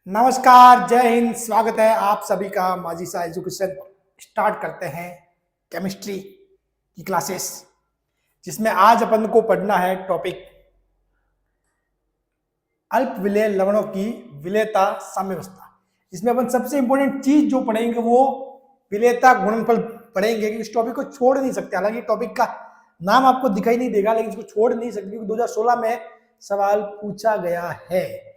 नमस्कार, जय हिंद। स्वागत है आप सभी का माजिसा एजुकेशन। स्टार्ट करते हैं केमिस्ट्री की क्लासेस, जिसमें आज अपन को पढ़ना है टॉपिक अल्प विलेय लवणों की विलेयता साम्यावस्था। इसमें अपन सबसे इंपॉर्टेंट चीज जो पढ़ेंगे वो विलेयता गुणनफल पढ़ेंगे। इस टॉपिक को छोड़ नहीं सकते। हालांकि टॉपिक का नाम आपको दिखाई नहीं देगा, लेकिन इसको छोड़ नहीं सकते क्योंकि 2016 में सवाल पूछा गया है।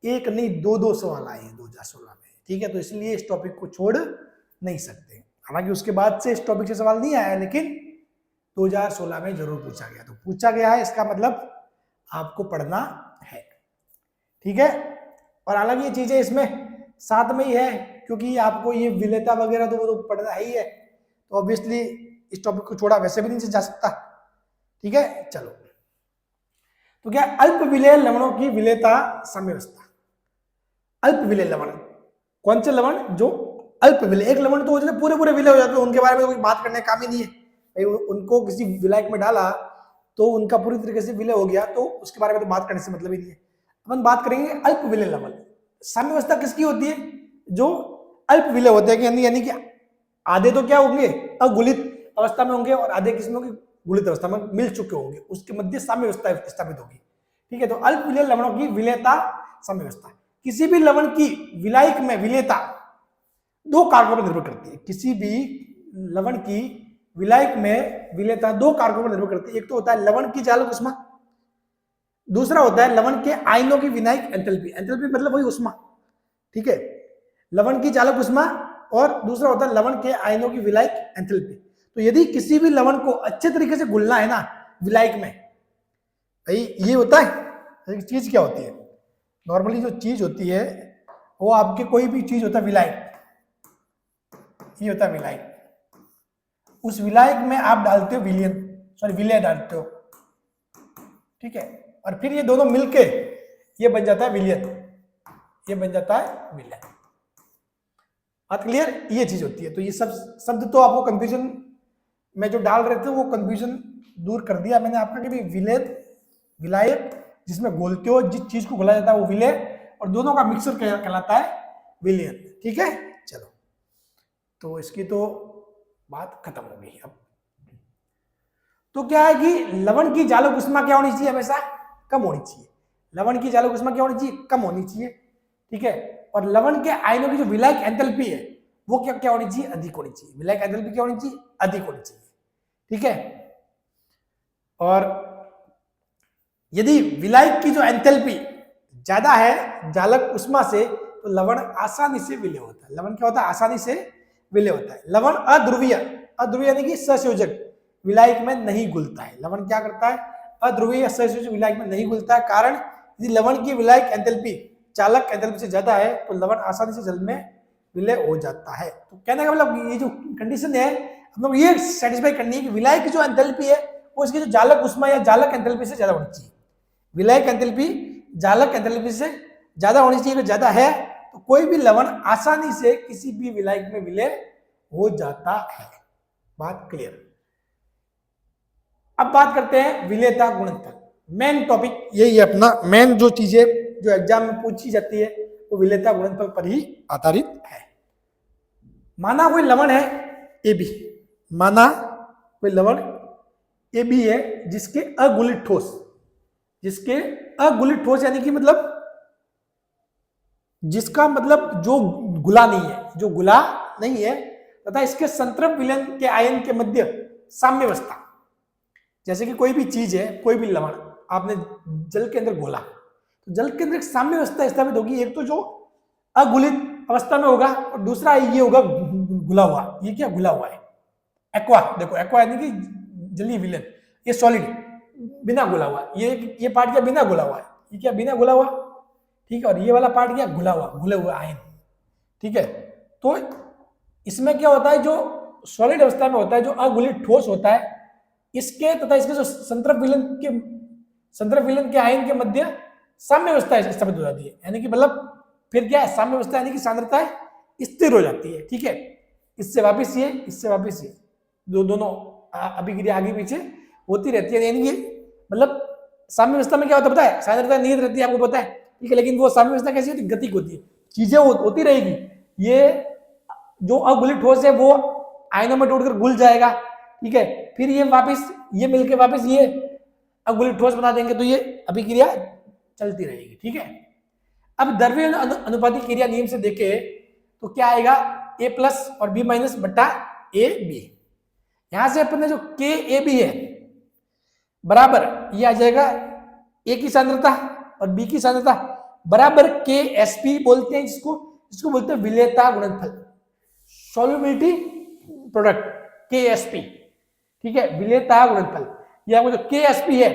एक नहीं दो सवाल आए हैं 2016 में, ठीक है। तो इसलिए इस टॉपिक को छोड़ नहीं सकते। हालांकि उसके बाद से इस टॉपिक से सवाल नहीं आया, लेकिन 2016 में जरूर पूछा गया। तो पूछा गया है, इसका मतलब आपको पढ़ना है, ठीक है। और हालांकि ये चीजें इसमें साथ में ही है, क्योंकि आपको ये विलेयता वगैरह तो वो तो पढ़ना ही है। तो ऑब्वियसली इस टॉपिक को छोड़ा वैसे भी नहीं जा सकता, ठीक है। चलो, तो क्या अल्प विलेय लवणों की विलेयता साम्यावस्था। अल्प विलेय लवण कौन से लवण? जो अल्प विलेय। एक लवण तो हो जाते पूरे विलेय हो जाते हैं, उनके बारे में कोई बात करने का काम ही नहीं है। उनको किसी विलायक में डाला तो उनका पूरी तरीके से विलेय हो गया, तो उसके बारे में तो बात करने से मतलब ही नहीं है। अपन बात करेंगे अल्प विलेय लवण। साम्यावस्था किसकी होती है? जो अल्प विलेय होते हैं, यानी कि आधे तो क्या होंगे, अगुलित अवस्था में होंगे, और आधे किसमें होंगे, गुलित अवस्था में मिल चुके होंगे। उसके मध्य साम्यावस्था स्थापित होगी, ठीक है। तो अल्प विलेय लवणों की विलेयता साम्यावस्था। किसी भी लवण की विलायक में विलेयता दो कारकों पर निर्भर करती है। किसी भी लवण की विलायक में विलेयता दो कारकों पर निर्भर करती है। एक तो होता है लवण की चालक उष्मा, दूसरा होता है लवण के आयनों की विनायक एंथैल्पी। एंथैल्पी मतलब वही उष्मा, ठीक है। लवण की चालक उष्मा और दूसरा होता है लवण के आयनों की विलायक एंथैल्पी। तो यदि किसी भी लवण को अच्छे तरीके से घुलना है ना विलायक में, भाई ये होता है चीज क्या होती है। नॉर्मली जो चीज होती है वो आपके कोई भी चीज होता है विलायक, ये होता है विलायक। उस विलायक में आप डालते हो विलेय डालते हो, ठीक है। और फिर ये दोनों मिलके ये बन जाता है विलयन, ये बन जाता है विलयन। बात क्लियर? ये चीज होती है। तो ये सब शब्द तो आपको कंफ्यूजन में जो डाल रहे थे वो कंफ्यूजन दूर कर दिया मैंने आपका कि विलायक जिसमें घोलते हो, जिस चीज को घोला जाता है वो विलेय, और दोनों का मिक्सर कहलाता है विलयन, ठीक है। चलो, तो इसकी तो बात खत्म हो गई। अब तो क्या है कि लवण की जालक उष्मा क्या होनी चाहिए? हमेशा कम होनी चाहिए। लवण की जालक उष्मा क्या होनी चाहिए? कम होनी चाहिए, ठीक है। और लवण के आयनों की जो विलायक एंथैल्पी है वो क्या होनी चाहिए? अधिक होनी चाहिए। विलायक एंथैल्पी क्या होनी चाहिए? अधिक होनी चाहिए, ठीक है। और यदि विलायक की जो एंथैल्पी ज्यादा है जालक उष्मा से, तो लवण आसानी से विलय होता है। लवण क्या होता है? आसानी से विलय होता है। लवण अध्रुवीय यानी कि ससंयोजक विलायक में नहीं घुलता है। लवण क्या करता है? अध्रुवीय ससंयोजक विलायक में नहीं घुलता है। कारण यदि लवण की विलायक एंथैल्पी चालक एंथैल्पी से ज्यादा है तो लवण आसानी से जल में विलय हो जाता है। तो कहने का मतलब ये जो कंडीशन है हम लोग ये सेटिस्फाई करनी है कि विलायक की जो एंथैल्पी है वो इसकी जो जालक उष्मा या जालक एंथैल्पी से ज्यादा होनी चाहिए। विलायक एंथैल्पी जालक एंथैल्पी से ज्यादा होनी चाहिए। अगर ज्यादा है तो कोई भी लवण आसानी से किसी भी विलायक में विलय हो जाता है। बात क्लियर? अब बात करते हैं विलेयता गुणनफल। मेन टॉपिक यही है अपना। मेन जो चीजें जो एग्जाम में पूछी जाती है वो विलेयता गुणनफल पर ही आधारित है। माना कोई लवण है AB, माना कोई लवण AB है जिसके अगुलित ठोस यानी कि मतलब जिसका मतलब जो गुला नहीं है तथा इसके संतृप्त विलयन के आयन के मध्य साम्यावस्था। जैसे कि कोई भी चीज है, कोई भी लवण आपने जल के अंदर घोला तो जल के अंदर एक साम्यावस्था स्थापित होगी। एक तो जो अगुलित अवस्था में होगा और दूसरा ये होगा घुला हुआ। ये क्या घुला हुआ है? एक्वा। देखो एक्वा यानी कि जलीय विलयन, ये सॉलिड बिना घुला हुआ। ये पार्ट क्या बिना घुला हुआ है, ये क्या बिना घुला हुआ, ठीक है। और ये वाला पार्ट क्या घुला हुआ आयन, ठीक है। तो इसमें क्या होता है, जो सॉलिड अवस्था में होता है, जो अगुलित ठोस होता है, इसके तथा इसके जो संतृप्त विलयन के आयन के मध्य साम्यावस्था स्थापित हो जाती है। यानी कि मतलब फिर क्या है? साम्यावस्था यानी कि सांद्रता स्थिर हो जाती है, ठीक है। इससे वापिस ये दोनों अभिक्रिया आगे पीछे होती रहती है। यानी कि मतलब साम्यावस्था में क्या होता है पता है? सांद्रता नियत रहती है, आपको पता है, ठीक है। लेकिन वो साम्यावस्था कैसी होती है? गतिक होती है। चीजें होती रहेगी। ये जो अगुलित ठोस है वो आयनों में टूटकर घुल जाएगा, ठीक है, फिर ये वापस ये मिलके वापस ये अगुलित ठोस बना देंगे, तो ये अभिक्रिया चलती रहेगी, ठीक है। अब द्रव्य अनुपाती क्रिया नियम से देखे तो क्या आएगा, ए प्लस और बी माइनस बट्टा ए बी। यहां से अपने जो के ए बी है बराबर ये आ जाएगा ए की सांद्रता और बी की सांद्रता बराबर के एस पी बोलते हैं जिसको, जिसको बोलते हैं विलेयता गुणनफल, सॉल्युबिलिटी प्रोडक्ट, के एस पी, ठीक है, विलेयता गुणनफल। ये आपको जो के एस पी है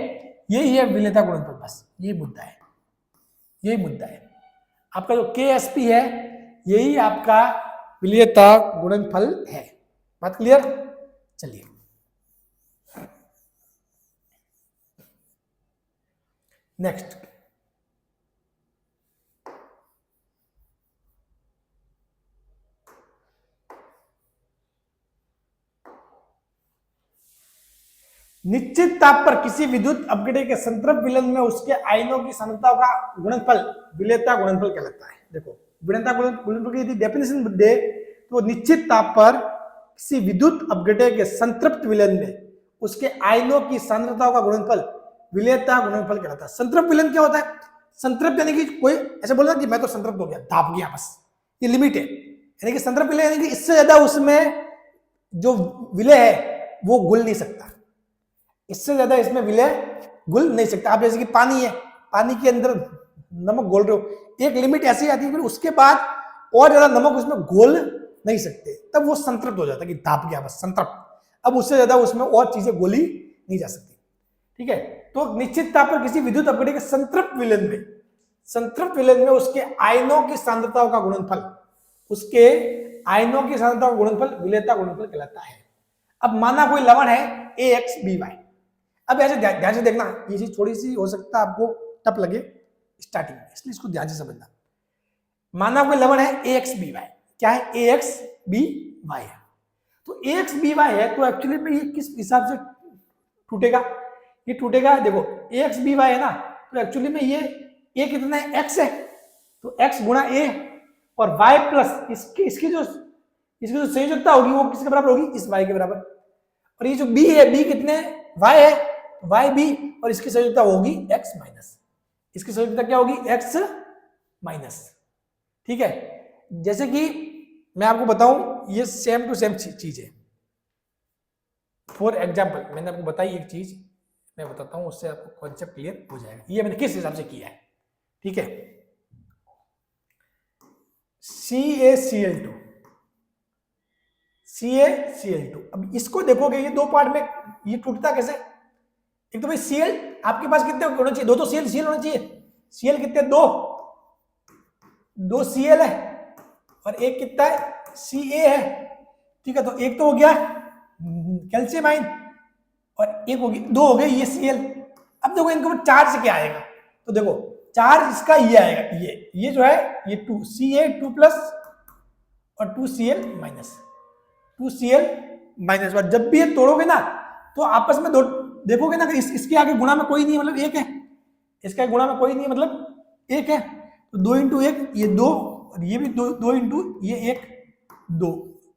यही है विलेयता गुणनफल, बस ये मुद्दा है, यही मुद्दा है। आपका जो के एस पी है यही आपका विलेयता गुणनफल है। बात क्लियर? चलिए नेक्स्ट, निश्चित ताप पर किसी विद्युत अपघटन के संतृप्त विलयन में उसके आयनों की सांद्रता का गुणनफल विलेयता गुणनफल कहलाता है। देखो विलेयता गुणनफल की यदि डेफिनेशन दे तो निश्चित ताप पर किसी विद्युत अपघटन के संतृप्त विलयन में उसके आयनों की सांद्रता का गुणनफल विलेयता गुणनफल कहलाता है। संतृप्त विलयन क्या होता है? संतृप्त यानी कि कोई ऐसे बोल रहा कि मैं तो संतृप्त हो गया, दाब गया, बस ये लिमिट है। यानी कि संतृप्त विलय यानी कि इससे ज्यादा उसमें जो विलय है वो घुल नहीं सकता, इससे ज्यादा इसमें विलय घुल नहीं सकता। आप जैसे कि पानी है, पानी के अंदर नमक घोल रहे हो, एक लिमिट ऐसी आती है फिर उसके बाद और ज्यादा नमक उसमें घोल नहीं सकते, तब वो संतृप्त हो जाता है कि दाब गया, बस संतृप्त। अब उससे ज्यादा उसमें और चीजें घोली नहीं जा सकती, ठीक है। तो निश्चित ताप पर किसी विद्युत अपघटन के संतृप्त विलयन में, संतृप्त विलयन में उसके आयनों की सांद्रताओं का गुणनफल, उसके आयनों की सांद्रता का गुणनफल विलेयता गुणनफल कहलाता है। अब माना कोई लवण है AXBY, अब ऐसे ध्यान से देखना, ये चीज थोड़ी सी हो सकता है आपको टफ लगे स्टार्टिंग में, इसलिए इसको ध्यान से समझना। माना कोई लवण है AXBY, क्या है? AXBY है। तो AXBY है तो एक्चुअली में ये किस हिसाब से टूटेगा? ये टूटेगा, देखो AXBY है ना, तो एक्चुअली में ये A कितना है? X है, तो X गुणा A और Y प्लस इसकी जो संयोजकता होगी वो किसके बराबर होगी? इस Y के बराबर। और ये जो B है, B कितने Y है? YB, और इसकी संयोजकता होगी X माइनस, इसकी संयोजकता क्या होगी? X माइनस, ठीक है। जैसे कि मैं आपको बताऊं, ये सेम टू सेम चीज है। फॉर एग्जाम्पल मैंने आपको बताई एक चीज, मैं बताता हूं, उससे आपको कॉन्सेप्ट क्लियर हो जाएगा। ये मैंने किस हिसाब से किया है, ठीक है। CaCl2, CaCl2, अब इसको देखोगे ये दो पार्ट में ये टूटता कैसे? एक तो भाई Cl आपके पास कितने होना चाहिए? दो तो Cl होना चाहिए। Cl कितने? दो Cl है और एक कितना है? Ca है, ठीक है। तो एक तो हो गया कैल्शियम आयन और एक हो गई, दो हो गए ये Cl। अब देखो इनके ऊपर चार्ज क्या आएगा, तो देखो चार्ज इसका ये आएगा, ये जो है ये 2 Ca2 प्लस और 2Cl माइनस, 2Cl माइनस। और जब भी ये तोड़ोगे ना तो आपस में दो देखोगे ना कि इसके आगे गुणा में कोई नहीं है, मतलब एक है, इसके आगे गुणा में कोई नहीं है, मतलब एक है। तो 2 इंटू एक ये 2 और ये भी 2 इंटू ये 1 2,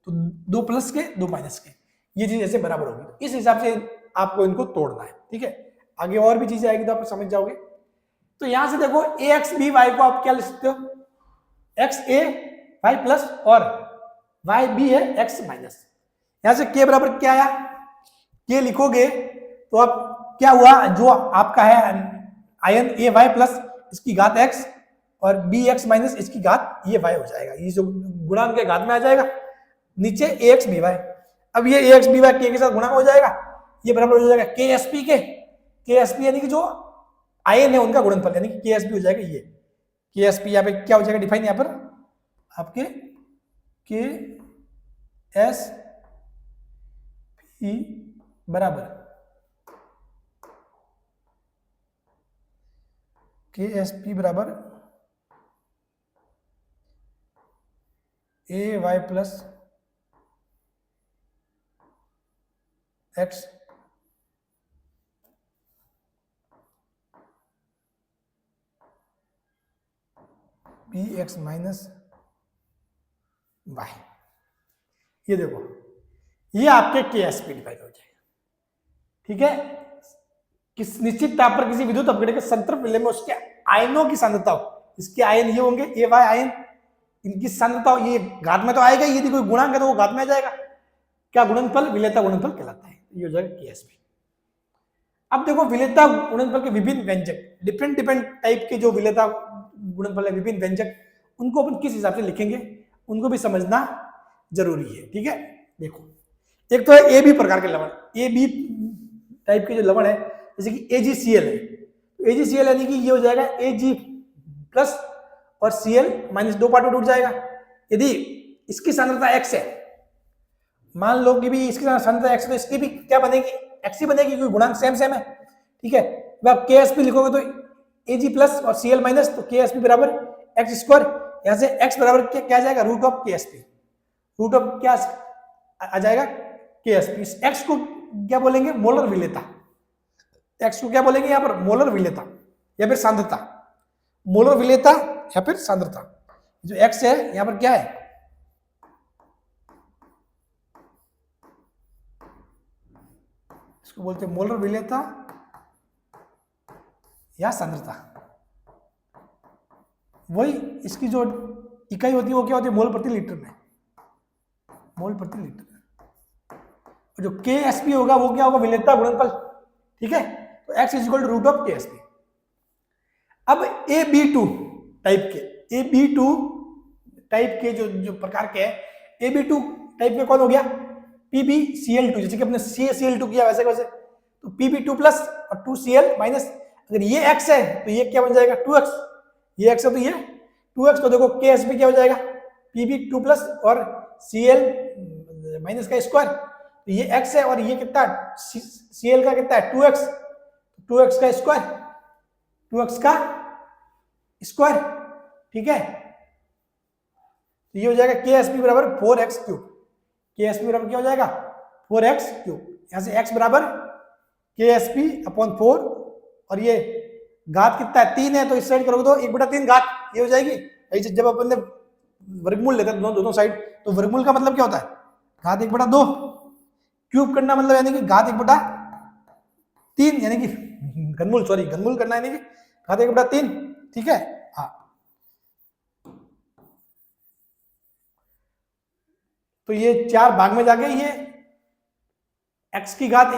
तो 2 प्लस के 2 माइनस के, ये चीज ऐसे बराबर होगी। तो इस हिसाब से आपको इनको तोड़ना है, ठीक है। आगे और भी चीजें आएगी तो आप समझ जाओगे। तो यहां से देखो AXBY को आप क्या लिख सकते हो? XaY प्लस और YB है X माइनस। यहां से K बराबर क्या आया? K लिखोगे तो आप क्या हुआ, जो आपका है आयन AY प्लस इसकी घात X और BX माइनस इसकी घात ये Y हो जाएगा, ये जो गुणांक के घात में आ जाएगा नीचे AXBY। अब ये AXBY K के साथ गुणा हो जाएगा, ये बराबर हो जाएगा KSP के, KSP यानी कि जो आयन है उनका गुणनफल, यानी कि KSP हो जाएगा ये KSP। यहाँ पे क्या हो जाएगा डिफाइन, यहाँ पर आपके KSP बराबर KSP बराबर AY plus X P X minus Y, ये देखो ये आपके के एस पी डिवाइड हो जाएगा। ठीक है, किस निश्चित ताप पर किसी विद्युत अपघटन के संतृप्त विलय में उसके आयनों की सांद्रता हो, इसके आयन ये होंगे ए वाई आयन, इनकी सांद्रता ये घात में तो आएगा, यदि कोई गुणांक है तो वो घात में आ जाएगा, क्या गुणनफल, विलेयता गुणनफल कहलाता है, ये हो जाएगा केएसपी। अब देखो विलेयता गुणनफल के विभिन्न व्यंजक, डिफरेंट डिफरेंट टाइप के जो विलेयता गुणनफल है, विभिन्न व्यंजक, उनको अपन किस हिसाब से लिखेंगे उनको भी समझना जरूरी है। ठीक है, देखो एक तो है ए बी प्रकार के लवण, ए बी टाइप के जो लवण है, जैसे कि AgCl है, तो AgCl यानी कि ये हो जाएगा Ag प्लस और Cl माइनस, दो पार्ट में टूट जाएगा। यदि इसकी सांद्रता x है, मान लो कि भी इसकी सांद्रता x है, तो इसकी भी क्या बनेगी, x ही बनेगी, क्योंकि गुणांक सेम सेम है। ठीक है, जब आप KSP लिखोगे तो Ag प्लस और Cl माइनस, तो KSP बराबर एक्स स्क्वायर, यहां से x बराबर क्या आ जाएगा, root of KSP, root of क्या आ जाएगा KSP। x को क्या बोलेंगे, मोलर विलेयता, x को क्या बोलेंगे यहां पर, मोलर विलेयता या फिर सांद्रता, मोलर विलेयता या फिर सांद्रता। जो x है यहां पर क्या है, इसको बोलते हैं मोलर विलेयता या सांद्रता। वही इसकी जो इकाई होती है वो क्या होती है, मोल प्रति लीटर में, मोल प्रति लीटर। जो KSP होगा वो क्या होगा, विलेयता गुणनफल। ठीक है, तो x is equal to root of KSP। अब AB2 टाइप के, AB2 टाइप के जो प्रकार के हैं, AB2 टाइप के कौन हो गया, PbCl2, जैसे कि अपने CaCl2 किया वैसे वैसे, तो Pb2 प्लस और 2Cl माइनस, अगर ये x है तो ये क्या बन जाएगा 2x, ये x है तो ये 2x, तो देखो KSP क्या हो जाएगा, Pb2 प्लस और Cl माइनस का स्क्वायर, तो ये x है और ये कितना Cl का कितना है 2x, 2x का स्क्वायर, 2x का स्क्वायर। ठीक है, तो ये हो जाएगा KSP बराबर 4x क्यूब, KSP बराबर क्या हो जाएगा 4x क्यूब, यहां से x बराबर KSP अपॉन 4, और ये घात कितना है 3 है, तो इस साइड करोगे तो 1/3 घात, ये हो जाएगी। जब अपन ने वर्गमूल लेते हैं दोनों साइड, तो वर्गमूल का मतलब क्या होता है, घात 1/2, क्यूब करना मतलब यानी कि घात 1/3, यानी कि घनमूल, सॉरी घनमूल करना यानी कि घात 1/3। ठीक है, हाँ, तो ये 4 भाग में जाके ये x की घात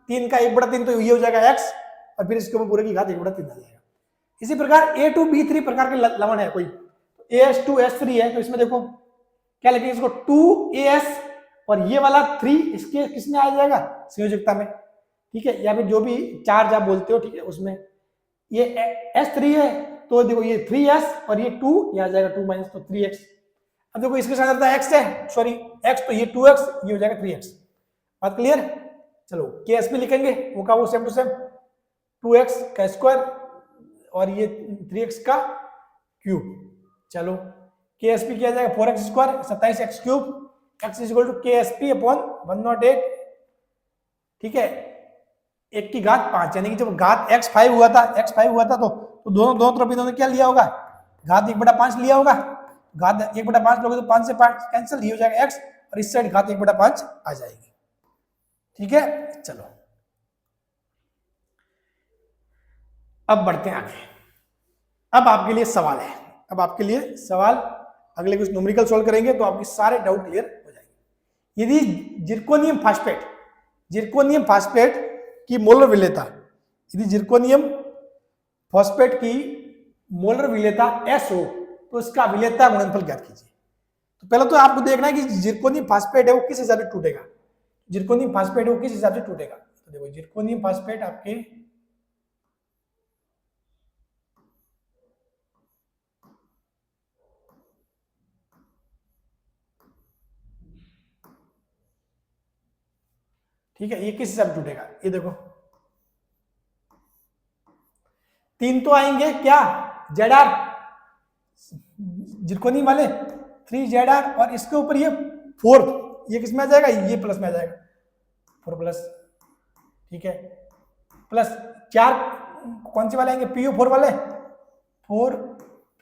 3 का 1/3, तो ये हो जाएगा x, और फिर इसके ऊपर पूरे की घात 1/3 आ जाएगा। इसी प्रकार A2B3 प्रकार के लवण है कोई, AS2S3 है, तो इसमें देखो क्या लिखेंगे, इसको 2AS और ये वाला 3 इसके किसमें आ जाएगा, संयोजकता में। ठीक है, या फिर जो भी चार्ज आप बोलते हो, ठीक है, उसमें ये S3 है, तो देखो ये 3S और ये 2, ये आ जाएगा 2 माइनस, तो 3x। अब देखो इसके सांद्रता x है, सॉरी x, तो ये 2x, ये हो जाएगा 3x। बात क्लियर, चलो KSP लिखेंगे, वो का वो सेम टू सेम, 2x का स्क्वायर और ये 3x का क्यूब। चलो KSP किया जाएगा 4x square 27x cube, x is equal to KSP upon 108। ठीक है, 1 की घात 5, यानी कि जब घात x5 हुआ था तो दोनों तरफ इन्होंने क्या लिया होगा, घात 1/5 लिया होगा, घात 1/5 लोगे तो 5 से 5 कैंसिल, ये हो जाएगा x, और इस साइड घात 1/5 आ जाएगी। ठीक है, चलो अब बढ़ते हैं आगे। अब आपके लिए सवाल है, अगले कुछ न्यूमेरिकल सॉल्व करेंगे तो आपके सारे डाउट क्लियर हो जाएंगे। यदि जिरकोनियम फास्फेट की मोलर विलेयता, की मोलर विलेयता S हो, तो इसका विलेयता गुणनफल ज्ञात कीजिए। तो पहले तो आपको देखना है कि जिरकोनियम फास्फेट है वो किस हिसाब से टूटेगा, तो देखो जिरकोनियम फास्फेट आपके ठीक है, ये किस हिसाब से टूटेगा, ये देखो 3 तो आएंगे क्या, ZR जिरकोनियम वाले 3ZR, और इसके ऊपर ये 4, ये किस में आ जाएगा, ये प्लस में आ जाएगा 4 प्लस। ठीक है, प्लस 4 कौन से वाले आएंगे, PO4 वाले, 4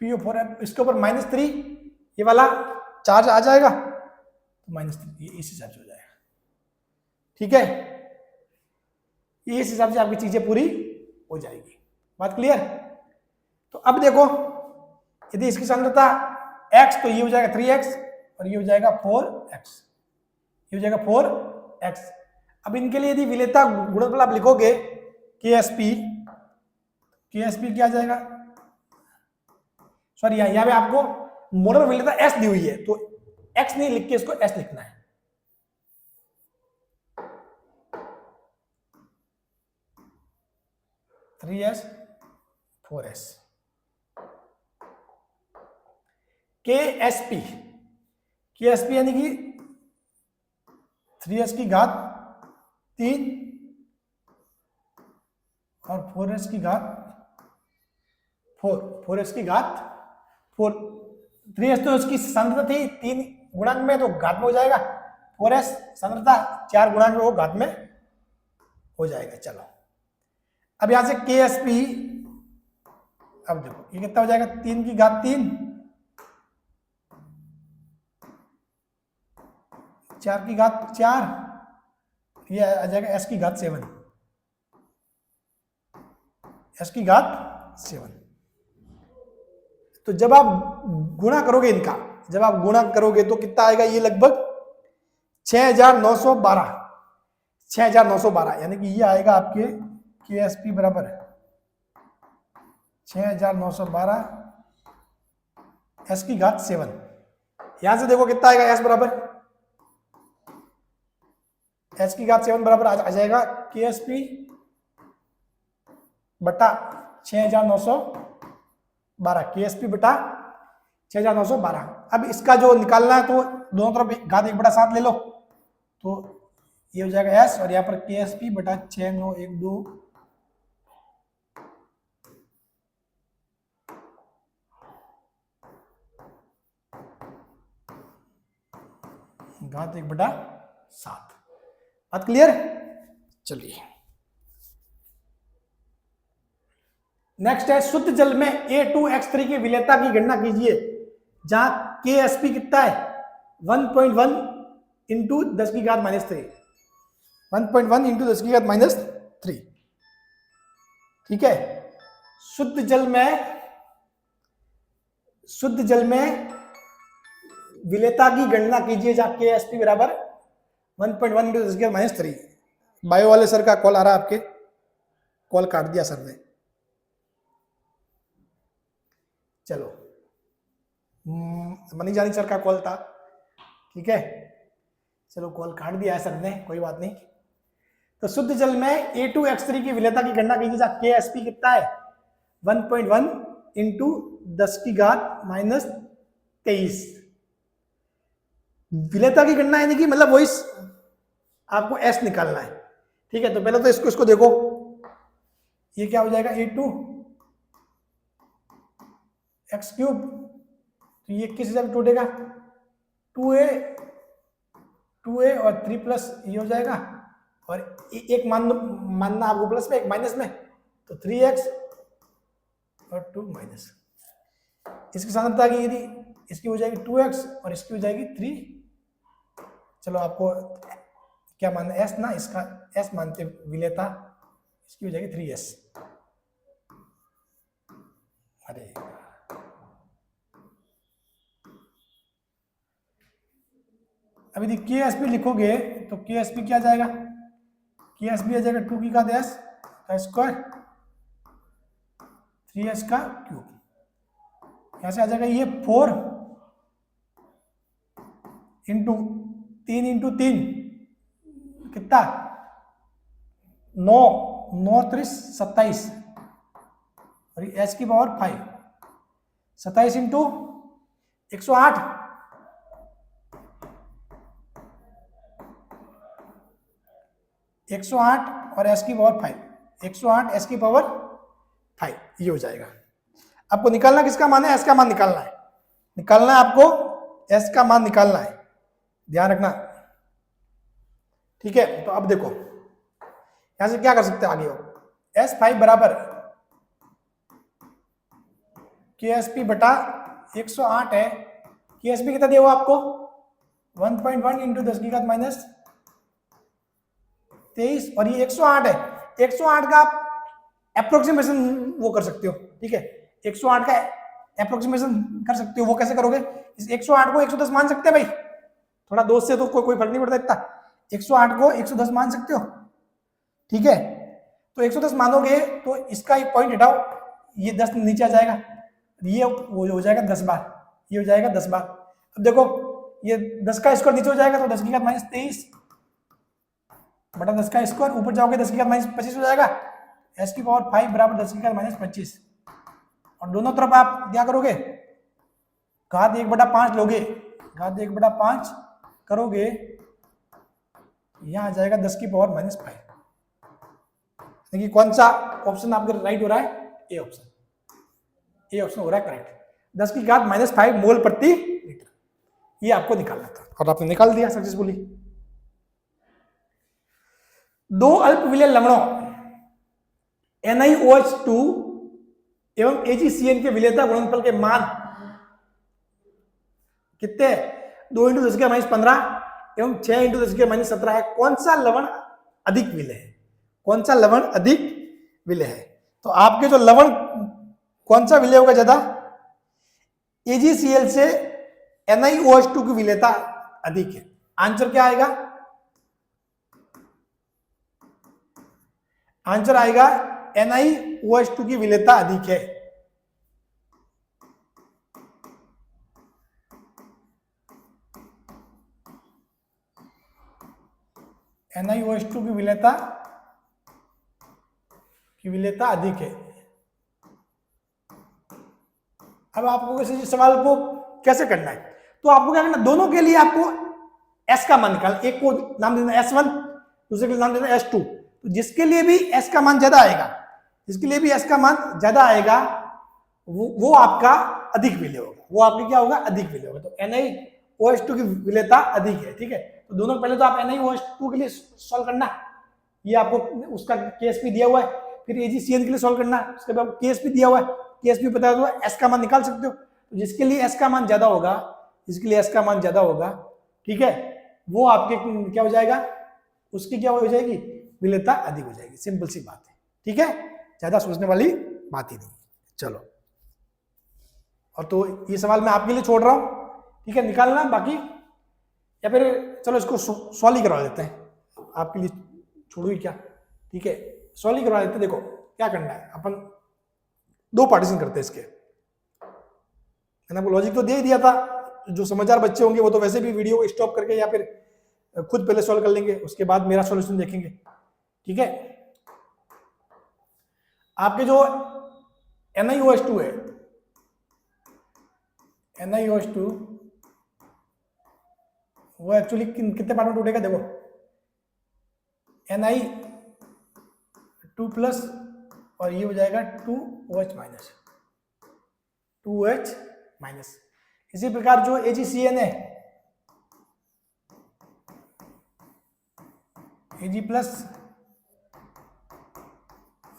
PO4 इसके ऊपर -3, ये वाला चार्ज आ जाएगा तो -3, ये इस हिसाब से हो जाएगा। ठीक है, ये इस हिसाब से आपकी चीजें पूरी हो जाएगी। बात क्लियर? तो अब देखो, यदि इसकी सांद्रता x तो ये हो जाएगा 3x और ये हो जाएगा 4x, ये हो जाएगा 4x। अब इनके लिए यदि विलेयता गुणनफल आप लिखोगे KSP क्या आ जाएगा, सॉरी यहाँ पे आपको मोलर विलेयता S दी हुई है तो x नहीं लिख के इसको S लिखना है। थ्री एस 4s KSP यानी कि 3s की घात 3 और 4s की घात 4s की घात 4। 3s तो इसकी सांद्रता थी 3 गुणांक में तो घात में हो जाएगा, 4s सांद्रता 4 गुणांक में वो घात में हो जाएगा। चलो अब यहां से KSP, अब देखो ये कितना हो जाएगा, 3 की घात 3, 4 की घात 4, ये आ जाएगा S की घात 7, S की घात 7। तो जब आप गुणा करोगे इनका, जब आप गुणा करोगे तो कितना आएगा, ये लगभग 6912 यानी कि ये आएगा आपके KSP बराबर 6912 S की घात 7। यहां से देखो कितना आएगा, S बराबर S की घात 7 बराबर आ जाएगा KSP बटा 6912, KSP बटा 6912। अब इसका जो निकालना है तो दोनों तरफ घात 1/7 ले लो तो ये हो जाएगा S, और यहाँ पर KSP बटा 6912 घात 1/7। बात क्लियर? चलिए नेक्स्ट है, शुद्ध जल में A2X3 की विलेयता की गणना कीजिए जहां KSP कितना है 1.1 इंटू 10 की घात -3, 1.1 इंटू 10 की घात -3। ठीक है, शुद्ध जल में विलेयता की गणना कीजिए जहां KSP बराबर 1.1 इंटू 10 की घात -3। बायो वाले सर का कॉल आ रहा है, आपके कॉल काट दिया सर ने। चलो मनी जानी सर का कॉल था, ठीक है, चलो कॉल काट दिया है सर ने, कोई बात नहीं। तो शुद्ध जल में A2X3 की विलेयता की गणना कीजिए जहां KSP कितना है 1.1 इंटू 10 की घात -23। विलेयता की गणना यानी कि मतलब वही आपको S निकालना है। ठीक है, तो पहले तो इसको देखो, ये क्या हो जाएगा A2X3, तो ये किस हिसाब से टूटेगा 2a और 3 प्लस ये हो जाएगा, और एक मानना आपको प्लस में एक माइनस में, तो 3x और 2 माइनस। इसकी सांद्रता की यदि इसकी हो जाएगी 2x और इसकी हो जाएगी 3। चलो आपको क्या मानना है, S ना, इसका S मानते विलेयता, इसकी हो जाएगी 3s। अरे अब यदि KSP लिखोगे तो KSP क्या आ जाएगा, KSP आ जाएगा 2 की घात S का स्क्वायर 3s का क्यूब। यहां से आ जाएगा ये 4 इंटू 3 इंटू 3 कितना 9, 9 30 27 और S की पावर 5, 27 इंटू 108 108 और S की पावर 5, 108 S की पावर 5, ये हो जाएगा। आपको निकालना किसका मान है, S का मान निकालना है, आपको S का मान निकालना है, ध्यान रखना। ठीक है, तो अब देखो यहां से क्या कर सकते हैं आगे हो, S5 बराबर KSP बटा 108 है। KSP कितना दिया हुआ आपको 1.1 इंटू 10 की घात माइनस 23 और ये 108 है। 108 का आप अप्रोक्सीमेशन वो कर सकते हो, ठीक है, 108 का अप्रोक्सीमेशन कर सकते हो। वो कैसे करोगे, इस 108 को 110 मान सकते हैं भाई, थोड़ा दोस्त से तो कोई फर्क नहीं पड़ता इतना। 108 को 110 मान सकते हो, ठीक है। तो 110 मानोगे तो इसका एक पॉइंट हटाओ, ये 10 नीचे आ जाएगा, ये वो हो जाएगा 10 बार, ये हो जाएगा 10 बार। अब देखो ये 10 का स्क्वायर नीचे हो जाएगा तो 10 की घात माइनस 23 बटा 10 का स्क्वायर, ऊपर जाओगे 10 की घात माइनस 25 हो जाएगा। s की पावर 5 बराबर 10 की घात माइनस 25। और दोनों तरफ आप क्या करोगे, घात 1/5 लोगे, घात 1/5 करोगे, यहां आ जाएगा 10 की पावर माइनस 5। देखिए कौन सा ऑप्शन आपका राइट हो रहा है, ए ऑप्शन, ए ऑप्शन हो रहा है करेक्ट। 10 की घात माइनस 5 मोल प्रति लीटर, ये आपको निकालना था और आपने निकाल दिया सक्सेसफुली। दो अल्पविलेय लवणों NiOH2 एवं AgCN के विलेयता गुणनफल के मान कितने, 2 × 10 की माइनस 15 एवं 6 × 10 की माइनस 17 है। कौन सा लवण अधिक विलेय है, कौन सा लवण अधिक विलेय है? तो आपके जो लवण कौन सा विलेय होगा ज्यादा, AgCl से NiOH2 की विलेयता अधिक है। आंसर क्या आएगा, आंसर आएगा NiOH2 की विलेयता अधिक है। NiOH2 की विलेयता अधिक है। अब आपको इस सवाल को कैसे करना है, तो आपको क्या करना, दोनों के लिए आपको S का मान निकाल, एक को नाम देना S1, दूसरे को नाम देना S2। तो जिसके लिए भी S का मान ज्यादा आएगा, जिसके लिए भी S का मान ज्यादा आएगा वो आपका अधिक विलेय होगा, वो आपके क्या होगा, अधिक विलेय होगा। तो NiOH2 की विलेयता अधिक है, ठीक है। तो दोनों पहले तो आप NiOH2 के लिए सॉल्व करना, ये आपको उसका KSP दिया हुआ है, फिर AgCN के लिए सॉल्व करना, उसके बाद KSP दिया हुआ है, KSP पता हुआ S का मान निकाल सकते हो। तो जिसके लिए S का मान ज्यादा होगा, जिसके लिए S का मान ज्यादा होगा, ठीक है, वो आपके क्या हो जाएगा, उसकी क्या हो जाएगी, विलेयता अधिक हो जाएगी। सिंपल सी बात है, ठीक है, ज्यादा सोचने वाली बात ही नहीं। चलो, और तो ये सवाल मैं आपके लिए छोड़ रहा हूं, ठीक है, निकालना बाकी, या फिर चलो इसको सॉल्व ही करवा देते हैं, आपके लिए छोड़ू ही क्या, ठीक है, सॉल्व ही करवा देते हैं। देखो क्या करना है, अपन दो पार्टीशन करते हैं इसके, मैंने आपको लॉजिक तो दे ही दिया था। जो समझदार बच्चे होंगे वो तो वैसे भी वीडियो को स्टॉप करके या फिर खुद पहले सॉल्व कर लेंगे, उसके बाद मेरा सॉल्यूशन देखेंगे, ठीक है। आपके जो NiOH2 है, NiOH2 वो एक्चुअली कितने पार्ट में टूटेगा, देखो Ni2 प्लस और ये हो जाएगा 2OH माइनस, 2OH माइनस। इसी प्रकार जो AgCN है, Ag प्लस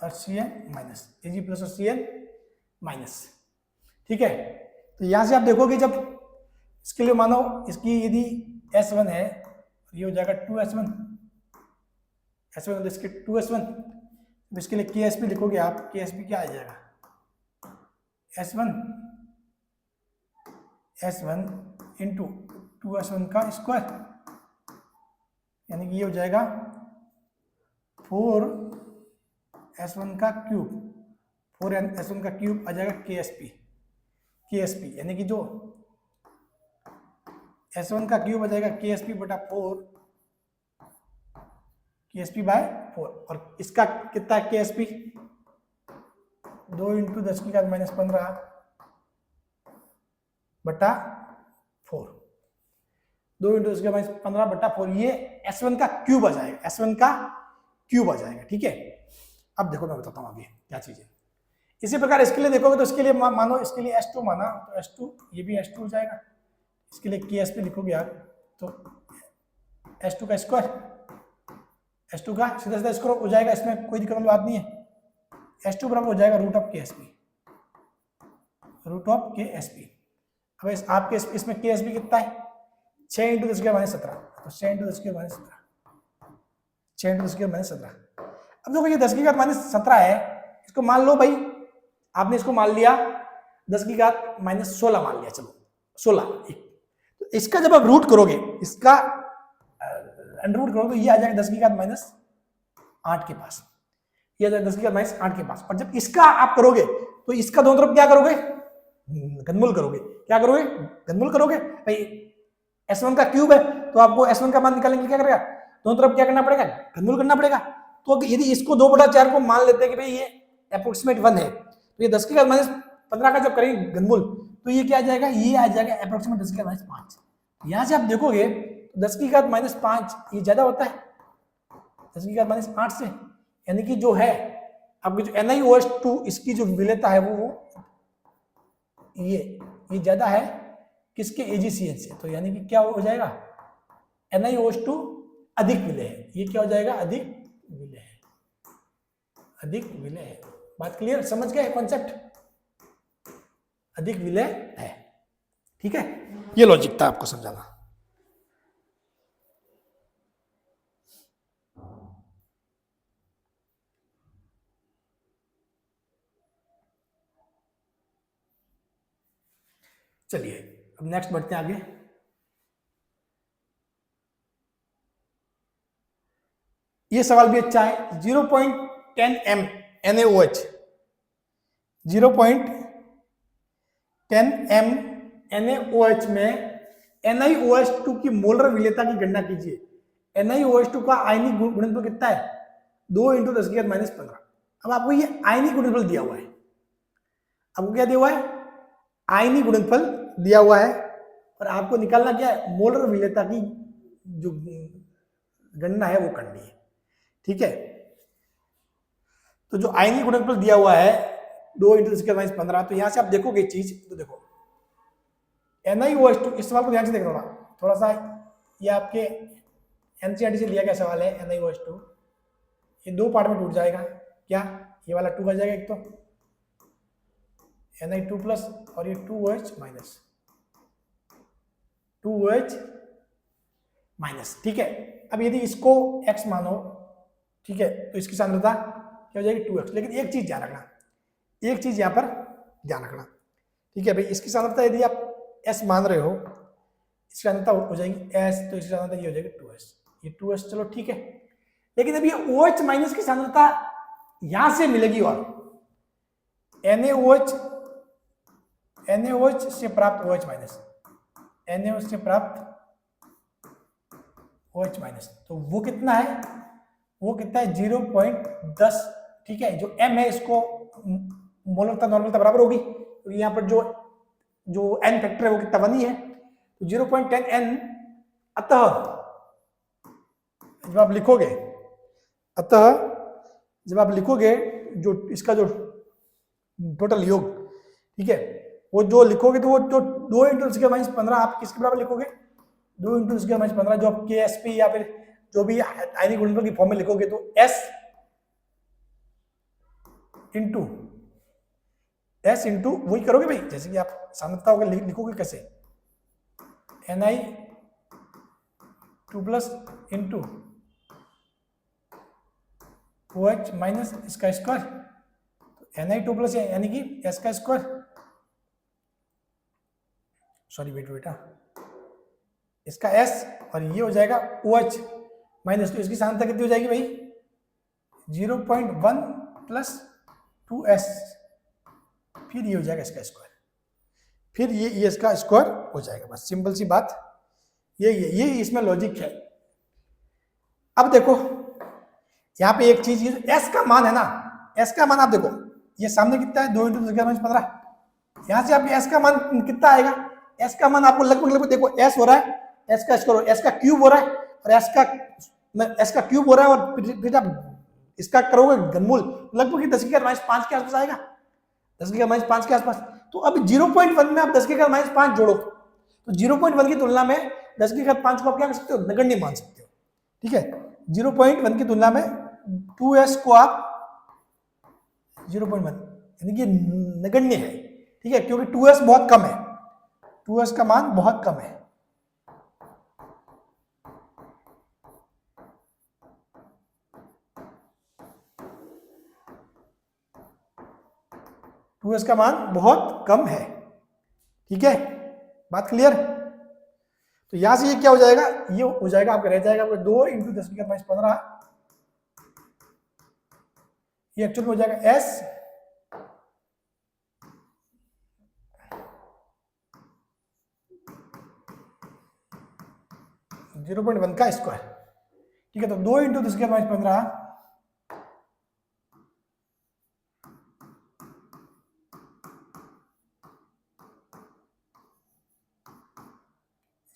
और Cn माइनस, Ag प्लस और Cn माइनस, ठीक है। तो यहां से आप देखोगे जब इसके लिए मानो इसकी यदि S1 है, ये हो जाएगा 2S1, S1 इसके 2S1, इसके लिए KSP लिखोगे आप, KSP क्या आ जाएगा, S1 इंटू 2S1 का स्क्वायर, यानी कि ये हो जाएगा 4S1 का क्यूब, 4S1 का क्यूब आ जाएगा KSP, यानी कि जो S1 का क्यूब आ जाएगा KSP बटा 4, KSP बाय 4, और इसका कितना है KSP, 2 × 10 की घात माइनस 15 बटा 4, 2 × 10 की घात माइनस 15 बटा 4, ये S1 का क्यूब आ जाएगा, S1 का क्यूब आ जाएगा, ठीक है। अब देखो मैं बताता हूँ अभी क्या चीज है। इसी प्रकार इसके लिए देखोगे तो इसके लिए मानो इसके लिए S2 माना, तो S2 ये भी S2 हो जाएगा, इसके लिए KSP लिखोगे आप तो S2 का स्क्वायर, S2 का सीधा सीधा स्क्वायर हो जाएगा, इसमें कोई दिक्कत वाली बात नहीं है। S2 बराबर हो जाएगा root of KSP, root of K S P. अब आपके इसमें के एस पी कितना है 6 इंटू 10⁻17, तो 6 इंटू 10⁻17, 6 इंटू 10⁻17। अब देखो ये 10⁻17 है, इसको मान लो भाई, आपने इसको मान लिया 10⁻16 मान लिया, चलो 16। तो इसका जब आप रूट करोगे, इसका अंडर रूट करोगे तो ये आ जाएगा 10⁻8 के पास, ये आ जाएगा 10⁻8 के पास। और जब इसका आप करोगे तो इसका दोनों तरफ क्या करोगे, घनमूल करोगे। क्या करोगे, घनमूल करोगे भाई। S1 का क्यूब है तो आपको S1 का मान निकालने के लिए क्या करेगा, दोनों तरफ क्या करना पड़ेगा, घनमूल करना पड़ेगा। तो यदि इसको 2/4 को मान लेते हैं कि भाई ये अप्रोक्सीमेट 1 है, तो ये 10⁻15 का जब करेंगे घनमूल तो ये क्या आ जाएगा, ये आ जाएगा अप्रोक्सीमेट 10⁻5। यहां से आप देखोगे 10⁻5 ये ज्यादा होता है 10⁻8 से, यानी कि जो है आपकी जो NiOH2 इसकी जो विलेयता है वो ये ज्यादा है किसके, AgCH से। तो यानी कि क्या हो जाएगा, NiOH2 अधिक विलेय है। ये क्या हो जाएगा, अधिक विलेय है, अधिक विलेय है। बात क्लियर, समझ गए कॉन्सेप्ट, अधिक विलेय है। ठीक है, ये लॉजिक था आपको समझाना। चलिए अब नेक्स्ट बढ़ते हैं आगे। ये सवाल भी अच्छा है। 0.10 m NaOH, 0.10 m NaOH में NiOH2 की मोलर विलेयता की गणना कीजिए। NiOH2 का आयनिक गुणनफल कितना है, 2 × 10⁻15। अब आपको ये आयनिक गुणनफल दिया हुआ है, आपको क्या दिया हुआ है, आयनिक गुणनफल दिया हुआ है, और आपको निकालना क्या है, मोलर विलेयता की जो गणना है वो करनी है। ठीक है, तो जो आयनिक गुणनफल दिया हुआ है 2 × 10⁻15, तो यहां से आप देखोगे चीज, तो देखो NiOH2, इस सवाल को ध्यान से देखना थोड़ा सा, ये आपके NCERT से लिया गया सवाल है। NiOH2 ये 2 पार्ट में टूट जाएगा, क्या ये वाला 2 आ जाएगा एक, तो Ni2+ और ये 2OH-, 2OH-। ठीक है, अब यदि इसको x मानो, ठीक है, तो इसकी सांद्रता क्या हो जाएगी 2x। लेकिन एक चीज ध्यान रखना, एक चीज यहां पर ध्यान रखना, ठीक है भाई, इसकी सांद्रता यदि आप s मान रहे हो, इसकी सांद्रता हो जाएगी s, तो इसकी सांद्रता ये हो जाएगी 2s, ये 2s, चलो ठीक है। लेकिन अब ये OH- की सांद्रता यहां से मिलेगी, और NaOH से प्राप्त OH-, NaOH से प्राप्त OH-, तो वो कितना है, वो कितना है 0.10। ठीक है, जो m है इसको मोलरता नॉर्मलता बराबर होगी, तो यहाँ पर जो n फैक्टर है वो कितना 1 ही है, तो 0.10 n। अतः जब आप लिखोगे जो इसका जो टोटल योग, ठीक है, वो जो लिखोगे तो वो जो 2 × 10⁻15 आप किसके बराबर लिखोगे, 2 × 10⁻15 जो आप KSP या फिर जो भी आयनिक गुणनफल की फॉर्म में लिखोगे, तो S इंटू वही करोगे भाई, जैसे कि आप सांद्रता होकर लिखोगे कैसे, Ni2+ इंटू OH- इसका स्क्वायर, Ni2+ यानी कि S का स्क्वायर, सॉरी बेटा, इसका S, और ये हो जाएगा OH-, तो इसकी सांद्रता कितनी हो जाएगी भाई 0.1 + 2s, फिर ये हो जाएगा इसका स्क्वायर, फिर ये इसका स्क्वायर हो जाएगा। बस सिंपल सी बात ये इसमें लॉजिक है। अब देखो यहाँ पे एक चीज, ये s का मान है ना, s का मान आप देखो, ये सामने कितना है 2 × 10⁻15, यहाँ से आपके s का मान कितना आएगा, s का मान आपको लगभग देखो s हो रहा है, s का स्क्वायर, s का क्यूब हो रहा है, और s का क्यूब हो रहा है, और फिर आप इसका करोगे घनमूल, लगभग 10⁻5 के आसपास आएगा, 10⁻5 के आसपास। तो अब 0.1 में आप 10⁻5 जोड़ो, तो 0.1 की तुलना में 10⁻5 को आप क्या कर सकते हो, नगण्य मान सकते हो। ठीक है, 0.1 की तुलना में 2s को आप 0.1 यानी कि नगण्य है, ठीक है, क्योंकि 2s बहुत कम है, 2s का मान बहुत कम है। टू एस का मान बहुत कम है, ठीक है, बात क्लियर। तो यहां से ये क्या हो जाएगा, ये हो जाएगा आपका, रह जाएगा आपका 2 इंटू 10⁻15, ये एक्चुअल में हो जाएगा s 0.1 का स्क्वायर, ठीक है। तो 2 इंटू 10⁻15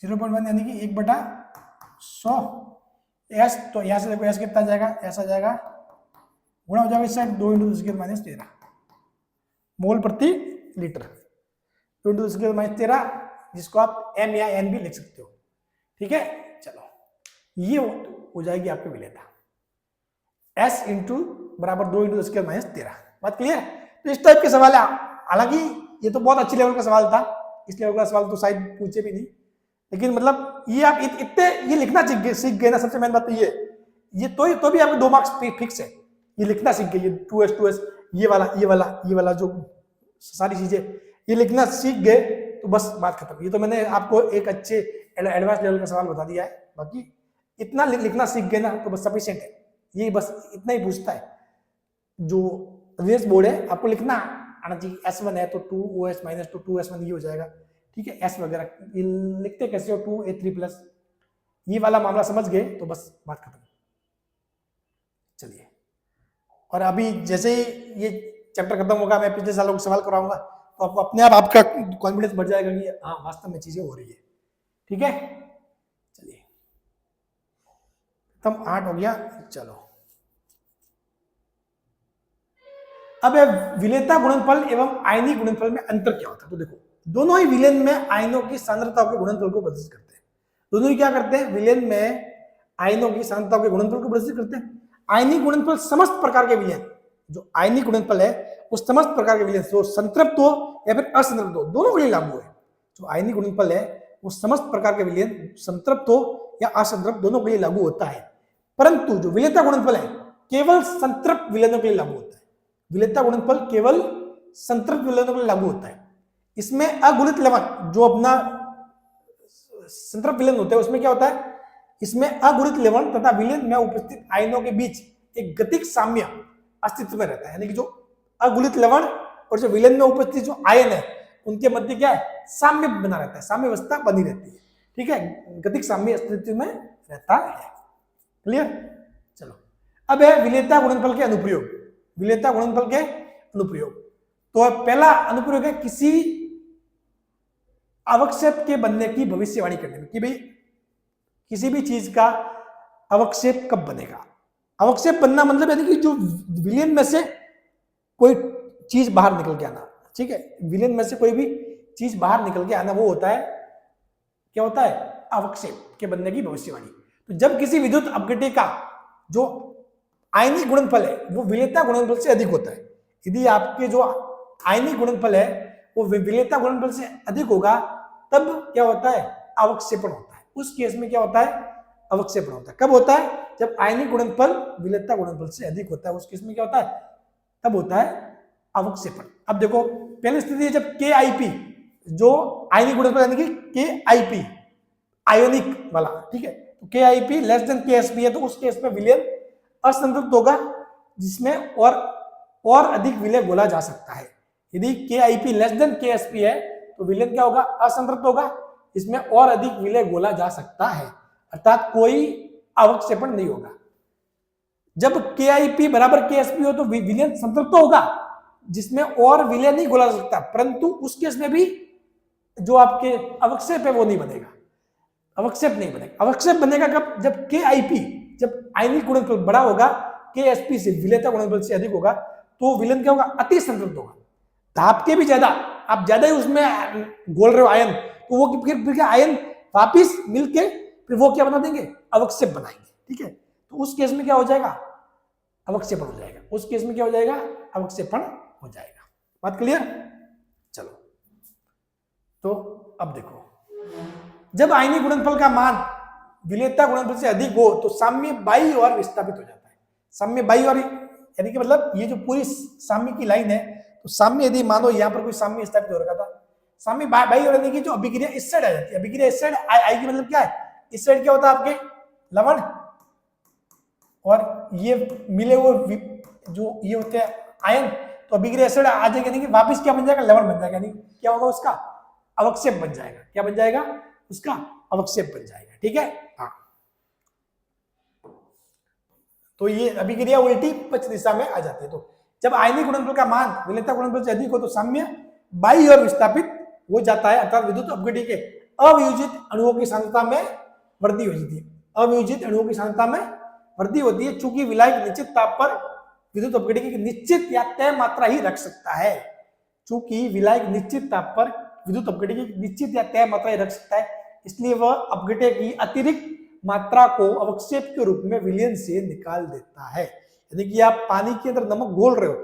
0.1 यानी कि 1/100 एस। तो यहां से देखो एस कितना जाएगा, ऐसा जाएगा, गुणा हो जाएगा इस साइड 2 इंटू 10⁻13 मोल प्रति लीटर, 2 इंटू 10⁻13, जिसको आप एम या एन भी लिख सकते हो, ठीक है। चलो, ये हो जाएगी आपकी विलेयता, एस इंटू बराबर 2 इंटू 10⁻13, बात क्लियर। तो इस टाइप के सवाल है, हालांकि ये तो बहुत अच्छी लेवल का सवाल था, इस लेवल का सवाल तो शायद पूछे भी नहीं, लेकिन मतलब ये आप इतने ये लिखना सीख गए ना, सबसे मेन बात तो ये तो भी आपके 2 मार्क्स फिक्स है, ये लिखना सीख गए, ये 2s ये वाला जो सारी चीजें ये लिखना सीख गए तो बस बात खत्म। ये तो मैंने आपको एक अच्छे एडवांस लेवल का सवाल बता दिया है, बाकी इतना लिखना सीख गए ना तो बस सफिशिएंट है, ये बस इतना ही पूछता है। जो रेस बोर्ड है आपको लिखना आना चाहिए, S1 है तो 2os - 2s1 ये हो जाएगा, ठीक है। एस वगैरह ये लिखते कैसे हो, 2a3 प्लस, ये वाला मामला समझ गए तो बस बात खत्म। चलिए, और अभी जैसे ही ये चैप्टर खत्म होगा मैं पिछले सालों को सवाल कराऊंगा तो आपको अपने आप आपका कॉन्फिडेंस बढ़ जाएगा कि हाँ वास्तव में चीजें हो रही है, ठीक है। चलिए, खत्म, 8 हो गया। चलो, अब विलेयता गुणनफल एवं आयनिक गुणनफल में अंतर क्या होता है, तो देखो दोनों ही विलेन में आयनों की सांद्रता के गुणनफल को प्रदर्शित करते हैं। दोनों ही क्या करते हैं, विलेन में आयनों की सांद्रता के गुणनफल को प्रदर्शित करते हैं। आयनिक गुणनफल समस्त प्रकार के विलेन, जो आयनिक गुणनफल है वो समस्त प्रकार के विलेन, तो संतृप्त हो या फिर असंतृप्त हो, दोनों के लिए लागू है। जो आयनिक गुणनफल है वो समस्त प्रकार के विलेन, संतृप्त हो या असंतृप्त, दोनों के लिए लागू होता है। परंतु जो विलेयता गुणनफल है केवल संतृप्त विलेनों के लिए लागू होता है। विलेयता गुणनफल केवल संतृप्त विलेनों के लिए लागू होता है। इसमें अगुणित लवण, जो अपना संतृप्त विलेन होता है उसमें क्या होता है, इसमें अगुणित लवण तथा विलेन में उपस्थित आयनों के बीच एक गतिक साम्य अस्तित्व में रहता है। यानी कि जो अगुणित लवण और जो विलेन में उपस्थित जो आयन है उनके मध्य क्या है, साम्य बना रहता है, साम्य अवस्था बनी रहती है, ठीक है, गतिक साम्य अस्तित्व में रहता है। क्लियर। चलो, अब है विलेयता गुणनफल के अनुप्रयोग। विलेयता गुणनफल के अनुप्रयोग, तो पहला अनुप्रयोग है किसी अवक्षेप के बनने की भविष्यवाणी करने में, कि भाई किसी भी चीज का अवक्षेप कब बनेगा। अवक्षेप बनना मतलब यानी कि जो विलेन में से कोई चीज बाहर निकल के आना, ठीक है, विलेन में से कोई भी चीज बाहर निकल के आना, वो होता है, क्या होता है, अवक्षेप के बनने की भविष्यवाणी। तो जब किसी विद्युत अपघटन का जो आयनिक गुणनफल है वो विलेयता गुणनफल से अधिक होता है, यदि आपके जो आयनिक गुणनफल है वो विलेयता गुणनफल से अधिक होगा, तब क्या होता है, अवक्षेपण होता है। उस केस में क्या होता है, अवक्षेपण होता है। कब होता है, जब आयनिक गुणनफल विलेयता गुणनफल से अधिक होता है, उस केस में क्या होता है, तब होता है अवक्षेपण। अब देखो पहली स्थिति है जब KIP, जो आयनिक गुणनफल यानी कि KIP आयोनिक वाला, ठीक है, तो KIP लेस देन KSP है, तो उस केस में विलेय असंतृप्त होगा, जिसमें और अधिक विलेय घोला जा सकता है। यदि KIP लेस देन KSP है तो विलेय क्या होगा, असंतृप्त होगा, इसमें और अधिक विलेय घोला जा सकता है, अर्थात कोई अवक्षेपण नहीं होगा। जब KIP बराबर KSP हो तो विलेय संतृप्त होगा, जिसमें और विलेय नहीं घोला जा सकता, परंतु उस केस में भी जो आपके अवक्षेप है वो नहीं बनेगा, अवक्षेप नहीं बनेगा। अवक्षेप बनेगा कब, जब KIP, जब आयनिक गुणनफल बड़ा होगा KSP से, विलेयता गुणनफल से अधिक होगा, तो विलेय क्या होगा, अति संतृप्त होगा। ताप के भी ज्यादा, आप ज्यादा ही उसमें घोल रहे हो आयन, तो वो फिर आयन वापिस मिलके फिर वो क्या बना देंगे, अवक्षेप बनाएंगे, ठीक है। तो उस केस में क्या हो जाएगा, अवक्षेपण हो जाएगा। उस केस में क्या हो जाएगा, अवक्षेपण हो जाएगा। बात क्लियर। चलो, तो अब देखो, जब आयनिक गुणनफल का मान विलेयता गुणनफल से अधिक हो तो साम्य बाई ओर विस्थापित हो जाता है। साम्य बाई ओर यानी कि मतलब ये जो पूरी साम्य की लाइन है, तो साम्य यदि मानो यहाँ पर कोई साम्य स्थापित हो रखा था, साम्य बाई ओर यानी कि जो अभिक्रिया इस साइड आ जाती है, अभिक्रिया इस साइड आएगी, मतलब क्या है, इस साइड क्या होता है आपके लवण, और ये मिले हुए जो ये होते हैं आयन, तो अभिक्रिया इस साइड आ जाएगी, यानी कि वापस क्या बन जाएगा, लवण बन जाएगा, यानी क्या होगा, उसका अवक्षेप बन जाएगा। क्या बन जाएगा, उसका अवक्षेप बन जाएगा। ठीक है, हाँ। तो ये अभिक्रिया उल्टी पक्ष दिशा में आ जाती है। तो जब आयनिक गुणनफल का मान विलेयता गुणनफल से अधिक हो तो साम्य बाई ओर विस्थापित हो जाता है, अर्थात विद्युत अपघटन के अवियोजित अणुओं की सांद्रता में वृद्धि हो जाती है। अवियोजित अणुओं की सांद्रता में वृद्धि होती है, चूंकि विलायक निश्चित ताप पर विद्युत अपघटन की निश्चित या तय मात्रा ही रख सकता है। चूंकि विलायक निश्चित ताप पर विद्युत अपघटन की निश्चित या तय मात्रा ही रख सकता है, इसलिए वह अपघटन की अतिरिक्त मात्रा को अवक्षेप के रूप में विलयन से निकाल देता है। यानी कि आप पानी के अंदर नमक घोल रहे हो,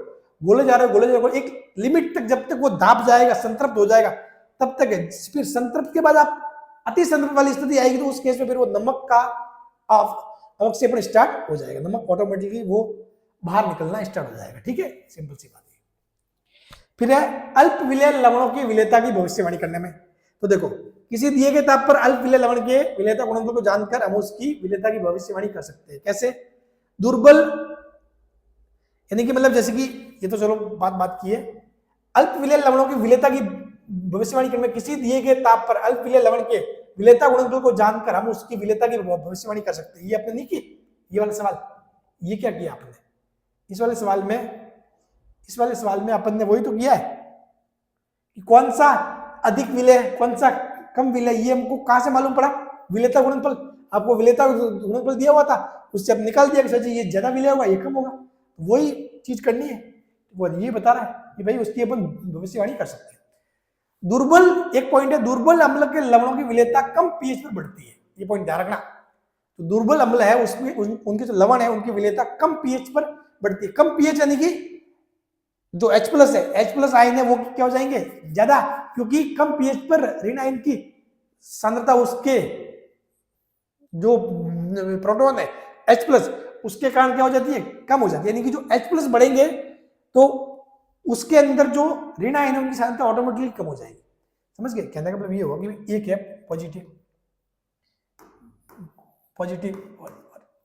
घोले जा रहे हो, एक लिमिट तक, जब तक वो दाब जाएगा, संतृप्त हो जाएगा, तब तक है। फिर संतृप्त के बाद आप अति संतृप्त वाली स्थिति आएगी, तो उस केस में फिर वो नमक का अवक्षेपण स्टार्ट हो जाएगा, नमक ऑटोमेटिकली वो बाहर निकलना स्टार्ट हो जाएगा। ठीक है, सिंपल सी बात है। फिर है अल्प विलय लवणों की विलेयता की भविष्यवाणी करने में। तो देखो, किसी दिए गए ताप पर अल्प विलय लवण के विलेयता गुणनफल को जानकर हम उसकी विलेयता की भविष्यवाणी कर सकते हैं। कैसे, दुर्बल, यानी कि मतलब जैसे कि ये तो चलो बात की है, अल्प विलय लवणों की विलेयता की भविष्यवाणी करने में किसी दिए गए ताप पर अल्प विलय लवण के विलेयता गुणनफल को जानकर हम उसकी विलेयता की भविष्यवाणी कर सकते हैं। ये आपने नहीं की, ये वाला सवाल, ये क्या किया आपने, इस वाले सवाल में अपन ने वही तो किया है कि कौन सा अधिक विलय, कौन सा कम विलय, ये हमको कहां से मालूम पड़ा, विलेयता गुणनफल। आपको विलेयता गुणनफल दिया हुआ था, उससे अब निकाल दिया कि सर जी ये ज्यादा विलय होगा, ये कम होगा, वही चीज करनी है। वो ये बता रहा है कि भाई उसकी अपन भविष्यवाणी कर सकते हैं। दुर्बल, एक पॉइंट है, दुर्बल अम्ल के लवणों की विलेयता कम पीएच पर बढ़ती है, ये पॉइंट ध्यान रखना। तो दुर्बल अम्ल है, उसमें उनके जो लवण है उनकी विलेयता कम पीएच पर बढ़ती है। कम पीएच यानी कि जो H+ है, H+ आयन है, वो क्या हो जाएंगे, ज्यादा, क्योंकि कम पीएच पर ऋण आयन की सांद्रता, उसके जो प्रोटॉन है H+, उसके कारण क्या हो जाती है, कम हो जाती है। यानी कि जो H+ बढ़ेंगे तो उसके अंदर जो ऋण आयन है उनकी सांद्रता ऑटोमेटिकली कम हो जाएगी। समझ गए, कहने का मतलब ये होगा कि एक है पॉजिटिव,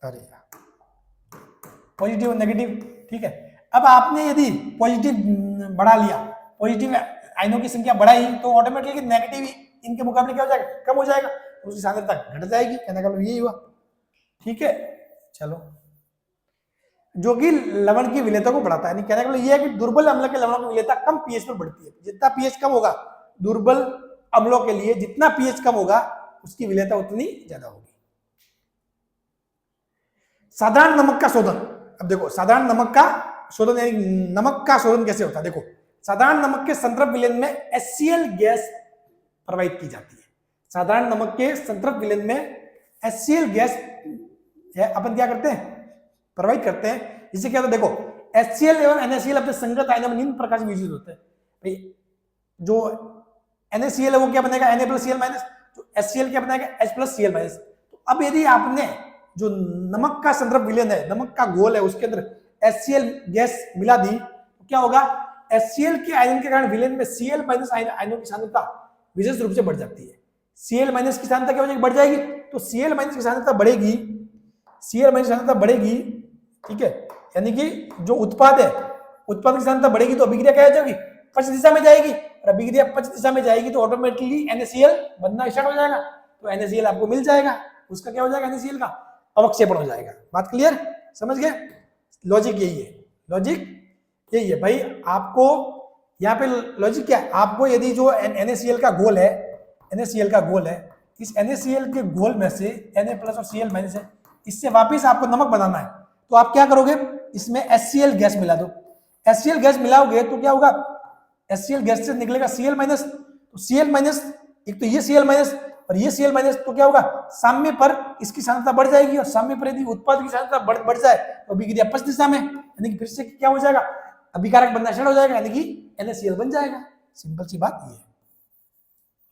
अरे पॉजिटिव और नेगेटिव। ठीक है, अब आपने यदि पॉजिटिव बढ़ा लिया, पॉजिटिव आयनों की संख्या बढ़ाई, तो ऑटोमेटिकली नेगेटिव इनके मुकाबले क्या हो जाएगा, कम हो जाएगा, तो उसकी सांद्रता घट जाएगी। कहने का मतलब यही हुआ। ठीक है, चलो, जो कि लवण की विलेयता को बढ़ाता है। यानी कहने का मतलब यह है कि दुर्बल अम्ल के लवणों की विलेयता कम पीएच पर बढ़ती है। जितना पीएच कम होगा दुर्बल अम्लों के लिए, जितना पीएच कम होगा उसकी विलेयता उतनी ज्यादा होगी। साधारण नमक का शोधन। अब देखो, साधारण नमक का शोधन, यानी नमक का शोधन कैसे होता है। देखो, साधारण नमक के संतृप्त विलयन में HCl गैस प्रवाहित की जाती है। साधारण नमक के संतृप्त विलयन में HCl गैस है, अपन क्या करते हैं, प्रवाहित करते हैं। इससे क्या होता है, देखो HCl एवं NaCl अपने संगत आयनों में निम्न प्रकार से विभाजित होते हैं। भाई जो NaCl है वो क्या बनेगा, Na+Cl-, तो HCl क्या बनेगा, H+Cl-। तो अब यदि आपने जो नमक का संतृप्त विलयन है, नमक का घोल है, उसके अंदर HCl गैस मिला दी, तो क्या होगा, HCl के आयन के कारण विलयन में Cl- आयनों की सांद्रता विशेष रूप से बढ़ जाती है। Cl- की सांद्रता क्या हो जाएगी, बढ़ जाएगी। तो Cl- की सांद्रता बढ़ेगी, Cl- की सांद्रता बढ़ेगी। ठीक है, यानी कि जो उत्पाद है, उत्पाद की सांद्रता बढ़ेगी तो अभिक्रिया क्या हो जाएगी, पक्ष दिशा में जाएगी, और अभिक्रिया पक्ष दिशा में जाएगी तो ऑटोमेटिकली NaCl बनना स्टार्ट हो जाएगा। तो NaCl आपको मिल जाएगा, उसका क्या हो जाएगा, NaCl का अवक्षेपण हो जाएगा। बात क्लियर, समझ गए, लॉजिक यही है, लॉजिक यही है भाई। आपको यहाँ पे लॉजिक क्या है, आपको यदि जो NaCl का घोल है, NaCl का घोल है, इस NaCl के घोल में से Na+ और Cl- है, इससे वापिस आपको नमक बनाना है, तो आप क्या करोगे, इसमें HCl गैस मिला दो। HCl गैस मिलाओगे तो क्या होगा, HCl गैस से निकलेगा Cl-, तो Cl-, एक तो ये Cl- और ये Cl-, तो क्या होगा, साम्य पर इसकी सांद्रता बढ़ जाएगी, और साम्य पर यदि उत्पाद की सांद्रता बढ़ जाए तो अभिक्रिया पक्ष दिशा में, यानी कि फिर से क्या हो जाएगा, अभिकारक बनना स्टार्ट हो जाएगा, यानी कि NaCl बन जाएगा। सिंपल सी बात ये है,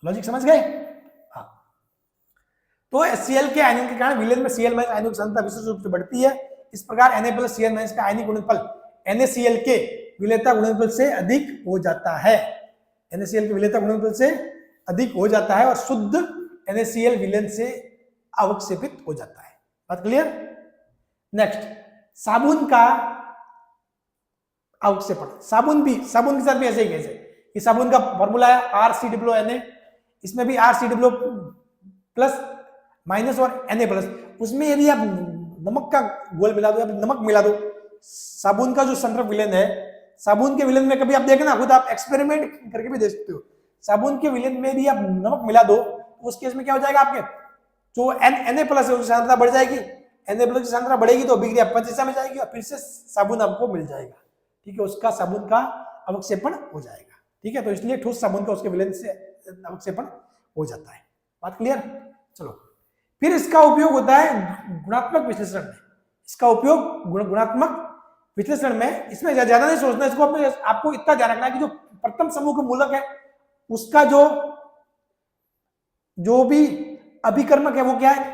लॉजिक समझ गए? हाँ। तो HCl के आयनियन के कारण विलेन में Cl- आयनों की सांद्रता विशेष रूप से बढ़ती है। इस प्रकार Na+Cl- का आयनिक गुणनफल NaCl के विलेयता गुणनफल से अधिक हो जाता है। NaCl के विलेयता गुणनफल से अधिक हो जाता है और शुद्ध NaCl विलेन से अवक्षेपित हो जाता है। बात क्लियर? नेक्स्ट, साबुन का अवक्षेपण। साबुन के साथ भी ऐसे ही कैसे कि साबुन का फॉर्मूला है RCOO, इसमें भी RCOO प्लस माइनस और Na प्लस। उसमें यदि आप नमक का घोल मिला दो या नमक मिला दो, साबुन का जो संतृप्त विलेन है, साबुन के विलेन में कभी आप देखना, खुद आप एक्सपेरिमेंट करके भी देख सकते हो, साबुन के विलेन में भी आप नमक मिला दो तो उस केस में क्या हो जाएगा, आपके जो Na प्लस है उसकी सांद्रता बढ़ जाएगी। Na प्लस की सांद्रता बढ़ेगी तो अभिक्रिया अपच दिशा में जाएगी और फिर से साबुन आपको मिल जाएगा। ठीक है, उसका साबुन का अवक्षेपण हो जाएगा। ठीक है, तो इसलिए ठोस साबुन का उसके विलेन से अवक्षेपण हो जाता है। बात क्लियर? चलो, फिर इसका उपयोग होता है गुणात्मक विश्लेषण में। इसका उपयोग गुणात्मक विश्लेषण में, इसमें ज्यादा नहीं सोचना, इसको आपको इतना ध्यान रखना है कि जो प्रथम समूह का मूलक है उसका जो भी अभिकर्मक है वो क्या है,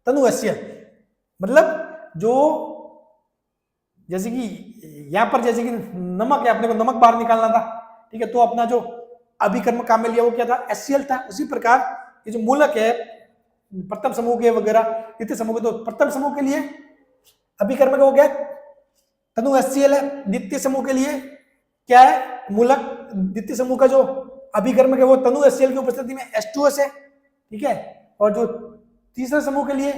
तनु HCl। मतलब जो जैसे कि यहां पर जैसे कि नमक है, अपने को नमक बाहर निकालना था, ठीक है, तो अपना जो अभिकर्मक काम में लिया वो क्या था, HCl था। उसी प्रकार ये जो मूलक है प्रथम समूह के वगैरह द्वितीय समूह के, तो प्रथम समूह के लिए अभिकर्मक हो गया तनु HCl है, द्वितीय समूह के लिए क्या है, मूलक, द्वितीय समूह का जो अभिकर्मक है वो तनु HCl की उपस्थिति में H2S है। ठीक है, और जो तीसरे समूह के लिए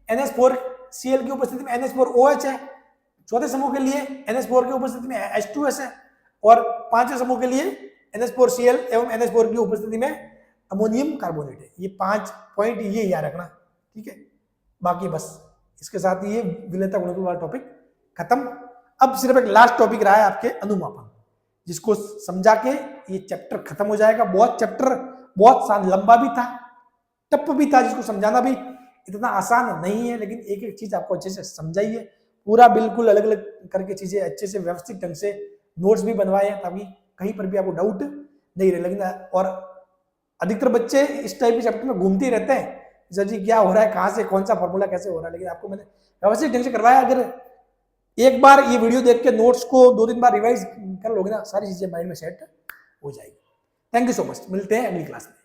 NH4Cl की उपस्थिति में NH4OH है, चौथे समूह के लिए NH4 की उपस्थिति में H2S है, और पांचवें समूह के लिए NH4Cl एवं NH4 की उपस्थिति में अमोनियम कार्बोनेट है। ये 5 पॉइंट ये याद रखना। ठीक है, बाकी बस इसके साथ ये विलेयता गुणनफल वाला टॉपिक खत्म। अब सिर्फ एक लास्ट टॉपिक रहा है आपके अनुमापन, जिसको समझा के ये चैप्टर खत्म हो जाएगा। चैप्टर बहुत लंबा भी था, टफ भी था, जिसको समझाना भी इतना आसान नहीं है, लेकिन एक एक चीज आपको अच्छे से समझाइए, पूरा बिल्कुल अलग अलग करके चीजें अच्छे से व्यवस्थित ढंग से नोट्स भी बनवाए हैं, ताकि कहीं पर भी आपको डाउट नहीं रहे। लेकिन और अधिकतर बच्चे इस टाइप के चैप्टर में घूमते ही रहते हैं, सर जी क्या हो रहा है, कहाँ से कौन सा फॉर्मूला कैसे हो रहा है, लेकिन आपको मैंने व्यवस्थित ढंग से करवाया। अगर एक बार ये वीडियो देख के नोट्स को 2-3 बार रिवाइज कर लोगे ना, सारी चीजें माइंड में सेट हो जाएगी। थैंक यू सो मच, मिलते हैं अगली क्लास में।